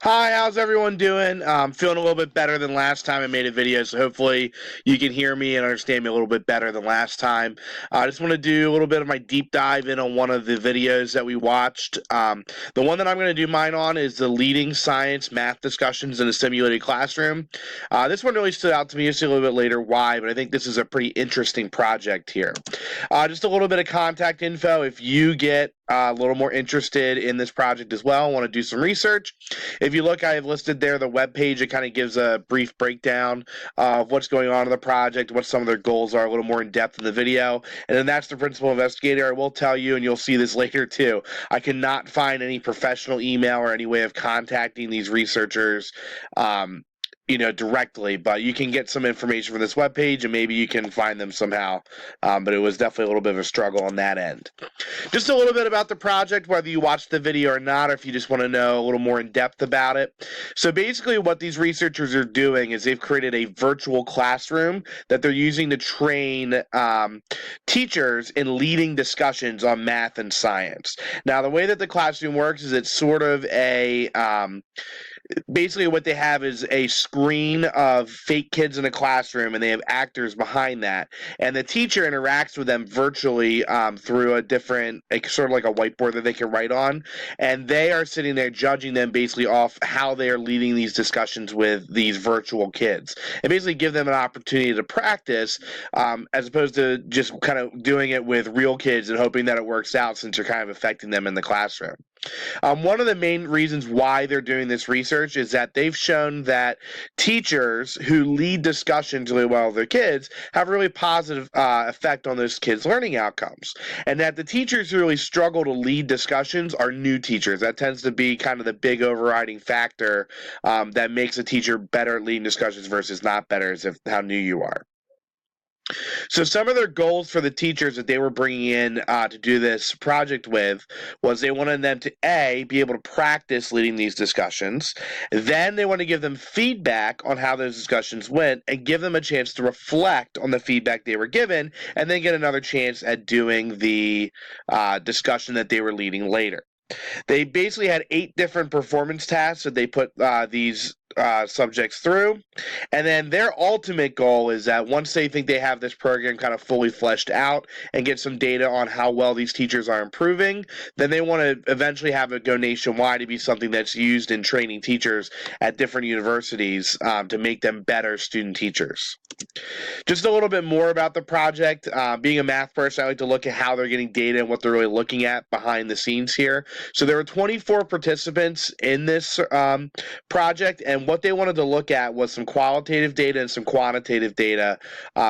Hi, how's everyone doing? Feeling a little bit better than last time I made a video, so hopefully you can hear me and understand me a little bit better than last time. I just want to do a little bit of my deep dive in on one of the videos that we watched. The one that I'm going to do mine on is the leading science math discussions in a simulated classroom. This one really stood out to me. You'll see a little bit later why, but I think this is a pretty interesting project here. Just a little bit of contact info if you get a little more interested in this project as well, want to do some research. If you look, I have listed there the web page. It kind of gives a brief breakdown of what's going on in the project, what some of their goals are, a little more in depth in the video. And then that's the principal investigator. I will tell you, and you'll see this later too, I cannot find any professional email or any way of contacting these researchers. Directly, but you can get some information from this webpage and maybe you can find them somehow. But it was definitely a little bit of a struggle on that end. Just a little bit about the project, whether you watched the video or not, or if you just want to know a little more in depth about it. So basically what these researchers are doing is they've created a virtual classroom that they're using to train teachers in leading discussions on math and science. Now, the way that the classroom works is it's sort of a basically what they have is a screen of fake kids in a classroom and they have actors behind that, and the teacher interacts with them virtually through a different, like, sort of like a whiteboard that they can write on, and they are sitting there judging them basically off how they are leading these discussions with these virtual kids, and basically give them an opportunity to practice, as opposed to just kind of doing it with real kids and hoping that it works out, since you're kind of affecting them in the classroom. One of the main reasons why they're doing this research is that they've shown that teachers who lead discussions really well with their kids have a really positive effect on those kids' learning outcomes. And that the teachers who really struggle to lead discussions are new teachers. That tends to be kind of the big overriding factor that makes a teacher better at leading discussions versus not better, is if how new you are. So some of their goals for the teachers that they were bringing in to do this project with was they wanted them to be able to practice leading these discussions. Then they want to give them feedback on how those discussions went and give them a chance to reflect on the feedback they were given, and then get another chance at doing the discussion that they were leading later. They basically had 8 different performance tasks that they put these subjects through. And then their ultimate goal is that once they think they have this program kind of fully fleshed out and get some data on how well these teachers are improving, then they want to eventually have it go nationwide to be something that's used in training teachers at different universities to make them better student teachers. Just a little bit more about the project. Being a math person, I like to look at how they're getting data and what they're really looking at behind the scenes here. So there were 24 participants in this project, and what they wanted to look at was some qualitative data and some quantitative data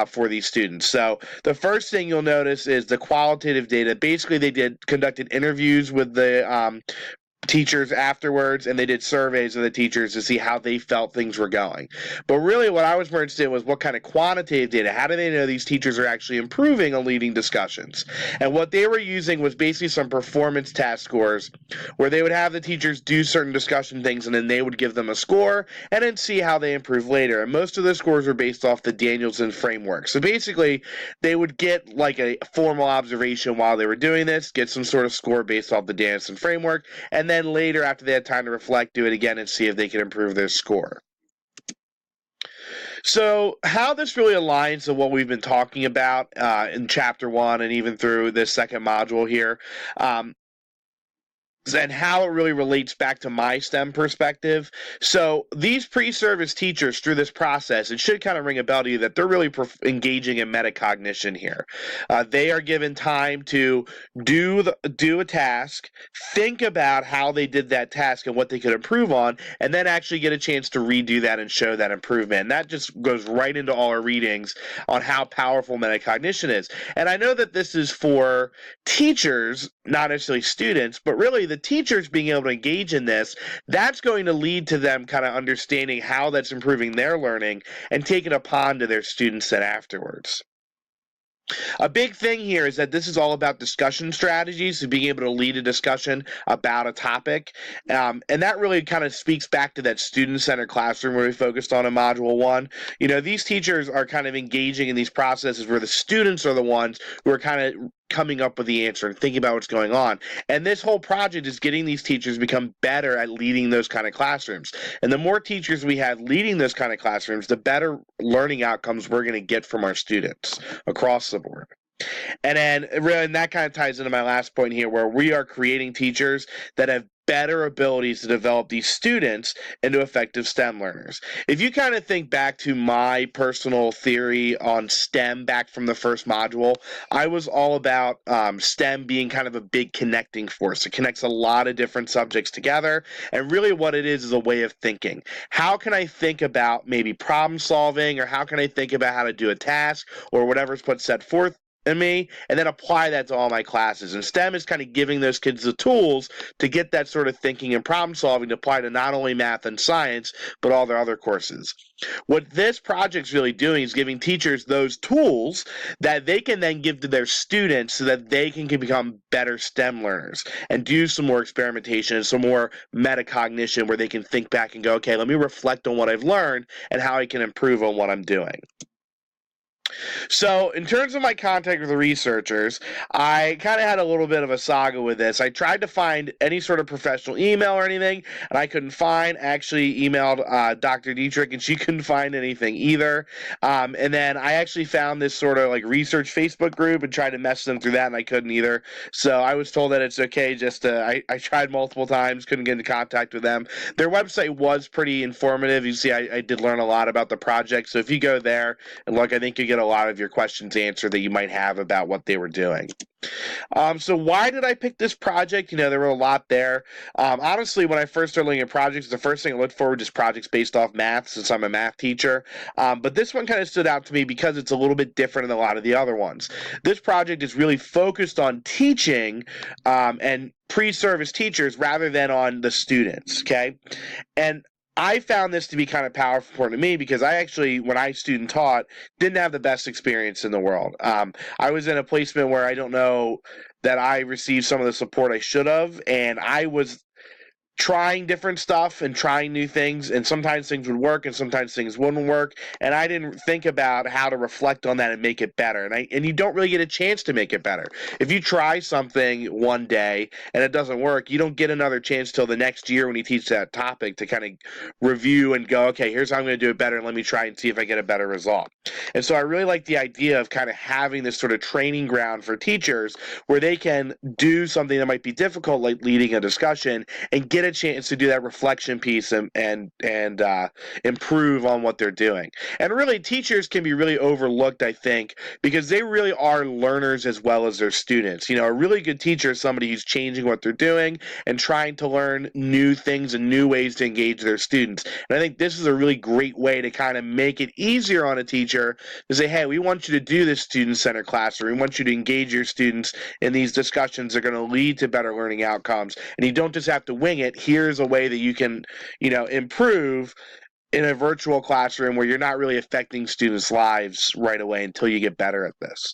for these students. So the first thing you'll notice is the qualitative data. Basically, they conducted interviews with the teachers afterwards, and they did surveys of the teachers to see how they felt things were going. But really what I was more interested in was what kind of quantitative data. How do they know these teachers are actually improving on leading discussions? And what they were using was basically some performance task scores, where they would have the teachers do certain discussion things and then they would give them a score and then see how they improve later. And most of the scores were based off the Danielson framework. So basically they would get like a formal observation while they were doing this, get some sort of score based off the Danielson framework, and then later, after they had time to reflect, do it again and see if they can improve their score. So how this really aligns to what we've been talking about in Chapter 1 and even through this second module here, and how it really relates back to my STEM perspective. So these pre-service teachers, through this process, it should kind of ring a bell to you that they're really engaging in metacognition here. They are given time to do a task, think about how they did that task and what they could improve on, and then actually get a chance to redo that and show that improvement. And that just goes right into all our readings on how powerful metacognition is. And I know that this is for teachers, not necessarily students, but really the teachers being able to engage in this, that's going to lead to them kind of understanding how that's improving their learning and take it upon to their students then afterwards. A big thing here is that this is all about discussion strategies, so being able to lead a discussion about a topic. And that really kind of speaks back to that student-centered classroom where we focused on in Module 1. You know, these teachers are kind of engaging in these processes where the students are the ones who are kind of coming up with the answer and thinking about what's going on. And this whole project is getting these teachers to become better at leading those kind of classrooms. And the more teachers we have leading those kind of classrooms, the better learning outcomes we're going to get from our students across the board. And then, really, and that kind of ties into my last point here, where we are creating teachers that have better abilities to develop these students into effective STEM learners. If you kind of think back to my personal theory on STEM back from the first module, I was all about STEM being kind of a big connecting force. It connects a lot of different subjects together, and really what it is a way of thinking. How can I think about maybe problem solving, or how can I think about how to do a task, or whatever's put set forth in me, and then apply that to all my classes. And STEM is kind of giving those kids the tools to get that sort of thinking and problem solving to apply to not only math and science, but all their other courses. What this project's really doing is giving teachers those tools that they can then give to their students so that they can become better STEM learners and do some more experimentation and some more metacognition where they can think back and go, okay, let me reflect on what I've learned and how I can improve on what I'm doing. So, in terms of my contact with the researchers, I kind of had a little bit of a saga with this. I tried to find any sort of professional email or anything, and I couldn't find. I actually emailed Dr. Dietrich, and she couldn't find anything either. And then I actually found this sort of like research Facebook group and tried to message them through that, and I couldn't either. So I was told that it's okay just to, I tried multiple times, couldn't get into contact with them. Their website was pretty informative. You see, I did learn a lot about the project. So if you go there and look, I think you get a lot of your questions answered that you might have about what they were doing. So why did I pick this project? You know, there were a lot there. Honestly, when I first started looking at projects, the first thing I looked for was just projects based off math, since I'm a math teacher. But this one kind of stood out to me because it's a little bit different than a lot of the other ones. This project is really focused on teaching and pre-service teachers rather than on the students, okay? And I found this to be kind of powerful important to me because I actually, when I student taught, didn't have the best experience in the world. I was in a placement where I don't know that I received some of the support I should have, and I was trying different stuff and trying new things, and sometimes things would work and sometimes things wouldn't work, and I didn't think about how to reflect on that and make it better. And you don't really get a chance to make it better. If you try something one day and it doesn't work, you don't get another chance till the next year when you teach that topic to kind of review and go, okay, here's how I'm going to do it better, and let me try and see if I get a better result. And so I really like the idea of kind of having this sort of training ground for teachers where they can do something that might be difficult, like leading a discussion, and get a chance to do that reflection piece and improve on what they're doing. And really, teachers can be really overlooked, I think, because they really are learners as well as their students. You know, a really good teacher is somebody who's changing what they're doing and trying to learn new things and new ways to engage their students. And I think this is a really great way to kind of make it easier on a teacher to say, hey, we want you to do this student-centered classroom. We want you to engage your students in these discussions that are going to lead to better learning outcomes. And you don't just have to wing it. Here's a way that you can, you know, improve in a virtual classroom where you're not really affecting students' lives right away until you get better at this.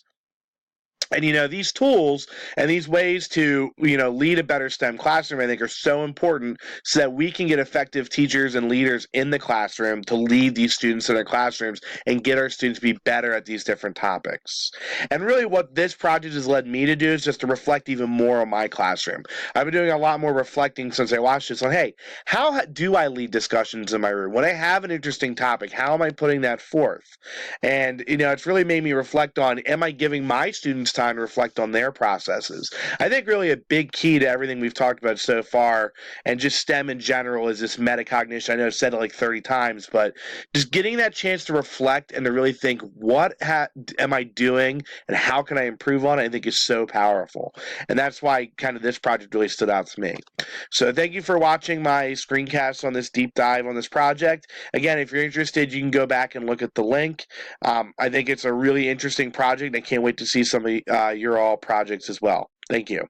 And, you know, these tools and these ways to, you know, lead a better STEM classroom, I think, are so important so that we can get effective teachers and leaders in the classroom to lead these students in their classrooms and get our students to be better at these different topics. And really what this project has led me to do is just to reflect even more on my classroom. I've been doing a lot more reflecting since I watched this on, hey, how do I lead discussions in my room? When I have an interesting topic, how am I putting that forth? And, you know, it's really made me reflect on, am I giving my students time to reflect on their processes? I think really a big key to everything we've talked about so far, and just STEM in general, is this metacognition. I know I've said it like 30 times, but just getting that chance to reflect and to really think, what am I doing and how can I improve on it, I think is so powerful. And that's why kind of this project really stood out to me. So thank you for watching my screencast on this deep dive on this project. Again, if you're interested, you can go back and look at the link. I think it's a really interesting project. I can't wait to see some of your all projects as well. Thank you.